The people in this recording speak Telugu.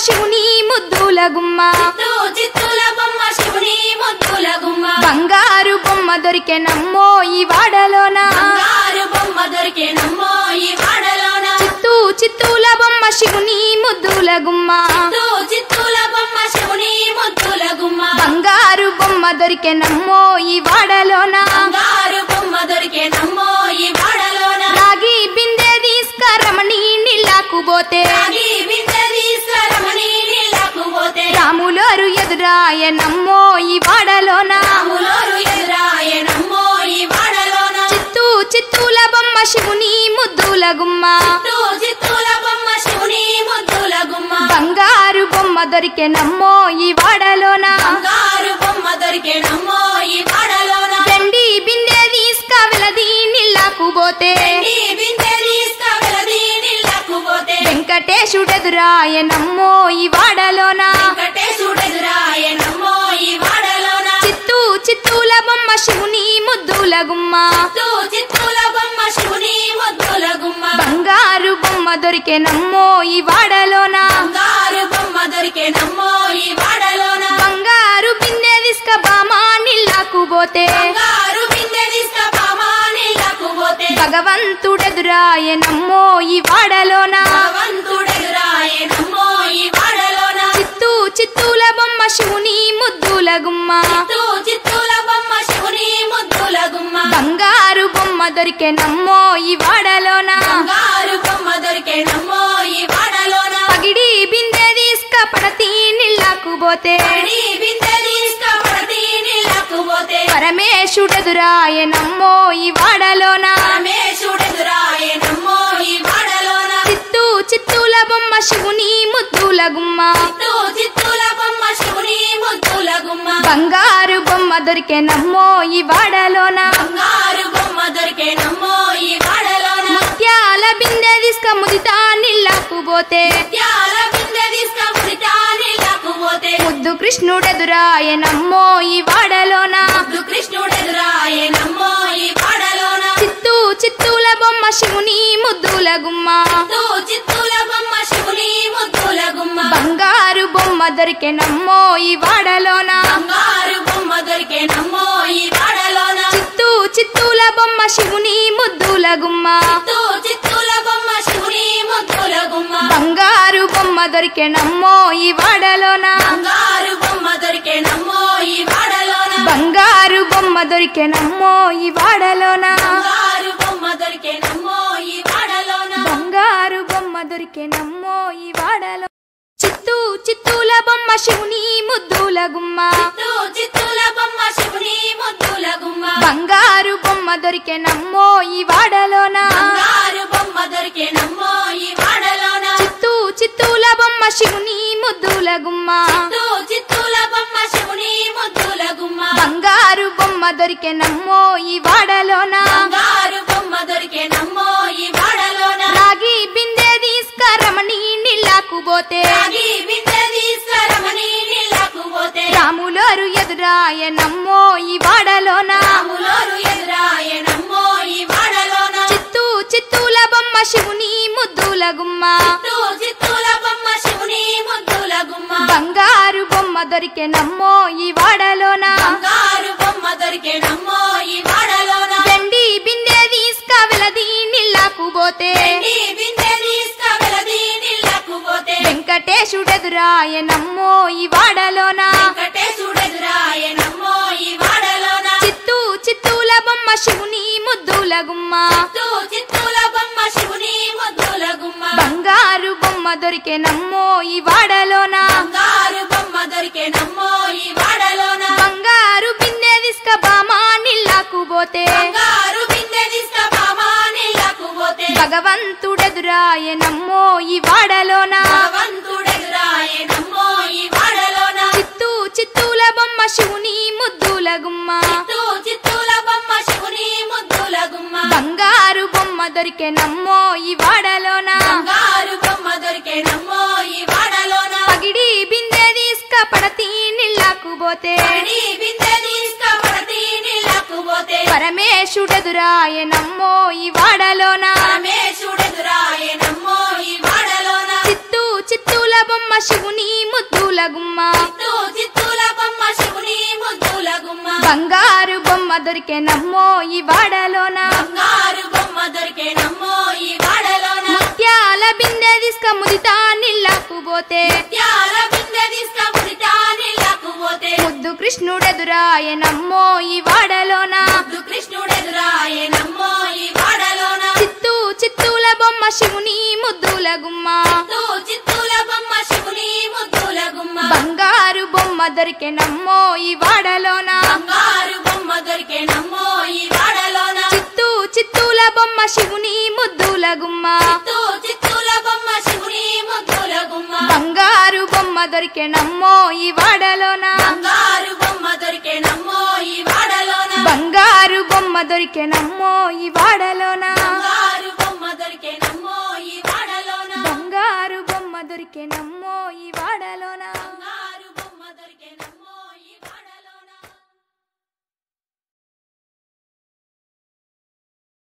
శివుని ముద్దుల గుమ్మ చిత్తూల బొమ్మ శివుని ముద్దుల గుమ్మ బంగారు బొమ్మ దొరికెనమ్మో ఈ వాడలోన బంగారు బొమ్మ దొరికెనమ్మో ఈ వాడలోన చిత్తూల బొమ్మ శివుని ముద్దుల గుమ్మ చిత్తూల బొమ్మ శివుని ముద్దుల గుమ్మ బంగారు బొమ్మ దొరికెనమ్మో ఈ వాడలోన బంగారు బొమ్మ దొరికెనమ్మో ఈ వాడలోన రాగి బిందె తీసుకరమణి నీళ్ళకు పోతే రాగి బిందె తీసుకరమణి నీళ్ళకు పోతే రాములోరు ఎదురాయనమ్మో ఈ వాడలోన రాములోరు ఎదురాయనమ్మో ఈ వాడలోన చిత్తూల బొమ్మ శివుని ముద్దుల గుమ్మ చిత్తూల బొమ్మ శివుని ముద్దుల గుమ్మ బంగారు బొమ్మ దొరికెనమ్మో ఈ వాడలోన బంగారు బొమ్మ దొరికెనమ్మో ఈ వాడలోన వెండి బిందె తీసుకవెలది నీళ్ళకు పోతే బిందె తీసుకవెలది నీళ్ళకు పోతే వెంకటేశుడెదురాయనమ్మో ఈ వాడలోన వెంకటేశుడెదురాయనమ్మో ఈ వాడలోన చిత్తూల బొమ్మ శివుని ముద్దుల గుమ్మ చిత్తూల బొమ్మ శివుని ముద్దుల గుమ్మ బంగారు బొమ్మ దొరికెనమ్మో ఈ వాడలోన బంగారు బొమ్మ దొరికెనమ్మో ఈ వాడలోన బంగారు బిందె తీసుక బామా నీళ్ళకు పోతే బంగారు బిందె తీసుక బామా నీళ్ళకు పోతే భగవంతుడెదురాయనమ్మో ఈ వాడలోన భగవంతుడెదురాయనమ్మో ఈ వాడలోన చిత్తూల బొమ్మ శివుని ముద్దుల గుమ్మ చిత్తూల బొమ్మ శివుని ముద్దుల గుమ్మ బంగారు బొమ్మ దొరికెనమ్మో ఈ వాడలోన బంగారు బొమ్మ దొరికెనమ్మో ఈ వాడలోన పగిడి బిందె తీసుక పడతి నీళ్ళకు పోతే బిందె తీసుక పడతి నీళ్ళకు పోతే పరమేశుడెదురాయనమ్మో ఈ వాడలోన రమేశుడెదురాయనమ్మో ఈ వాడలోన చిత్తూల బొమ్మ శివుని ముద్దుల గుమ్మ చిత్తూల బొమ్మ శివుని ముద్దుల గుమ్మ బంగారు బొమ్మ దొరికెనమ్మో ఈ వాడలోన బంగారు బొమ్మ దొరికెనమ్మో ఈ వాడలోన ముత్యాల బిందె తీసుక ముదితా నీళ్ళకు పోతే ముత్యాల బిందె తీసుక ముదితా నీళ్ళకు పోతే ముద్దు కృష్ణుడెదురాయనమ్మో ఈ వాడలోన కృష్ణుడెదురాయనమ్మో ఈ వాడలోన చిత్తూల బొమ్మ శివుని ముద్దుల గుమ్మ చిత్తూల బొమ్మ శివుని ముద్దుల గుమ్మ బంగారు బొమ్మ దొరికెనమ్మో ఈ వాడలోన బంగారు బొమ్మ దొరికెనమ్మో ఈ వాడలోన చిత్తూల బొమ్మ శివుని ముద్దుల గుమ్మ చిత్తూల బొమ్మ శివుని ముద్దుల గుమ్మ బంగారు బొమ్మ దొరికెనమ్మో ఈ వాడలోన బంగారు బొమ్మ దొరికెనమ్మో ఈ వాడలోన బంగారు బొమ్మ దొరికెనమ్మో ఈ వాడలోన బంగారు బొమ్మ దొరికెనమ్మో ఈ వాడలోన బంగారు బొమ్మ దొరికెనమ్మో ఈ వాడలో చిత్తూల బొమ్మ శివుని ముద్దుల గుమ్మ చిత్తూల బొమ్మ శివుని ముద్దుల గుమ్మ బంగారు బొమ్మ దొరికెనమ్మో ఈ వాడలోన బంగారు బొమ్మ దొరికెనమ్మో ఈ వాడలోన చిత్తూల బొమ్మ శివుని ముద్దుల గుమ్మ చిత్తూల బొమ్మ శివుని ముద్దుల గుమ్మ బంగారు బొమ్మ దొరికెనమ్మో ఈ వాడలోన బంగారు బొమ్మ దొరికెనమ్మో ఈ వాడలోన రాగి బిందె తీసుకరమణి నీళ్ళకు పోతే రాగి బిందె తీసుకరమణి నీళ్ళకు పోతే రాములోరు ఎదురాయనమ్మో ఈ వాడలోన రాములోరు ఎదురాయనమ్మో ఈ వాడలోన చిత్తూల బొమ్మ శివుని ముద్దుల గుమ్మ చిత్తూల బొమ్మ శివుని ముద్దుల గుమ్మ బంగారు బొమ్మ దొరికెనమ్మో ఈ వాడలోన బంగారు బొమ్మ దొరికెనమ్మో ఈ వాడలోన వెండి బిందె తీసుకవెలది నీళ్ళకు పోతే బిందె తీసుకవెలది నీళ్ళకు పోతే వెంకటేశుడెదురాయనమ్మో ఈ వాడలోన వెంకటేశుడెదురాయనమ్మో ఈ వాడలోన చిత్తూల బొమ్మ శివుని ముద్దుల గుమ్మ చిత్తూల బొమ్మ శివుని ముద్దుల గుమ్మ బంగారు బొమ్మ దొరికెనమ్మో ఈ వాడలోన బంగారు బొమ్మ దొరికెనమ్మో ఈ వాడలోన బంగారు బిందె తీసుక బామా నీళ్ళకు పోతే బంగారు బిందె తీసుక బామా నీళ్ళకు పోతే భగవంతుడెదురాయనమ్మో ఈ వాడలోన భగవంతుడెదురాయనమ్మో ఈ వాడలోన చిత్తూల బొమ్మ శివుని ముద్దుల గుమ్మ చిత్తూల బొమ్మ శివుని ముద్దుల గుమ్మ బంగారు బొమ్మ దొరికెనమ్మో ఈ వాడలోన బంగారు బొమ్మ దొరికెనమ్మో ఈ వాడలోన పగిడి బిందె తీసుక పడతి నీళ్ళకు పోతే బిందె తీసుక పడతి నీళ్ళకు పోతే పరమేశుడెదురాయనమ్మో ఈ వాడలోన రమేశుడెదురాయనమ్మో ఈ వాడలోన చిత్తూల బొమ్మ శివుని ముద్దుల గుమ్మ చిత్తూ చిత్తూల బొమ్మ శివుని ముద్దుల గుమ్మ బంగారు బొమ్మ దొరికే నమ్మో ఈ వాడలోన బంగారు బొమ్మ దొరికే నమ్మో ఈ వాడలోన ముత్యాల బిందె తీసుక ముదితా నీళ్ళకు పోతే ముత్యాల బిందె తీసుక ముడితా నీళ్ళకు పోతే ముద్దు కృష్ణుడెదురాయ నమ్మో ఈ వాడలోన ముద్దు కృష్ణుడెదురాయే నమ్మో ఈ వాడలోన చిత్తూ చిత్తూల బొమ్మ శివుని ముద్దుల గుమ్మ చిత్తూ చిత్తూల బొమ్మ శివుని ముద్దుల గుమ్మ బంగారు బొమ్మ దొరికే నమ్మో ఈ వాడలోన బంగారు బొమ్మ దొరికే నమ్మో ఈ వాడలోన చిత్తూ చిత్తూల బొమ్మ శివుని ముద్దుల గుమ్మ చిత్తూ చిత్తూల బొమ్మ శివుని ముద్దుల గుమ్మ బంగారు బొమ్మ దొరికే నమ్మో ఈ వాడలోన బంగారు బొమ్మ దొరికే నమ్మో ఈ వాడలోన బంగారు బొమ్మ దొరికే నమ్మో ఈ వాడలోన బంగారు బొమ్మ దొరికే నమ్మో ఈ వాడలోన బంగారు బొమ్మ దొరికే నమ్మో ఈ వాడ